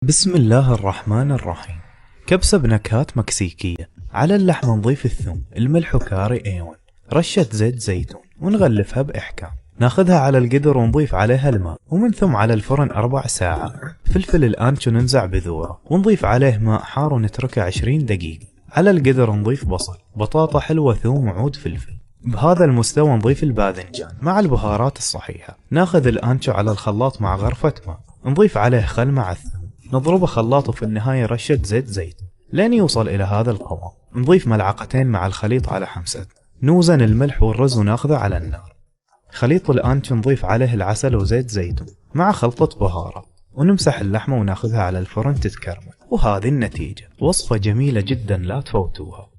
بسم الله الرحمن الرحيم. كبسة بنكهات مكسيكية. على اللحمة نضيف الثوم، الملح وكاري ايون، رشة زيت زيتون ونغلفها بإحكام. ناخذها على القدر ونضيف عليها الماء، ومن ثم على الفرن 4 ساعات. فلفل الأنشو ننزع بذوره ونضيف عليه ماء حار ونتركه 20 دقيقة. على القدر نضيف بصل، بطاطا حلوة، ثوم وعود فلفل. بهذا المستوى نضيف الباذنجان مع البهارات الصحيحة. ناخذ الأنشو على الخلاط مع غرفة ماء، نضيف عليه خل مع الثوم، نضربه خلاط، وفي النهاية رشة زيت زيتون لين يوصل إلى هذا القوام. نضيف ملعقتين مع الخليط على حمسة. نوزن الملح والرز وناخذه على النار. خليط الأنشو نضيف عليه العسل وزيت زيتون مع خلطة بهارات، ونمسح اللحمة وناخذها على الفرن تتكرمل. وهذه النتيجة. وصفة جميلة جدا لا تفوتوها.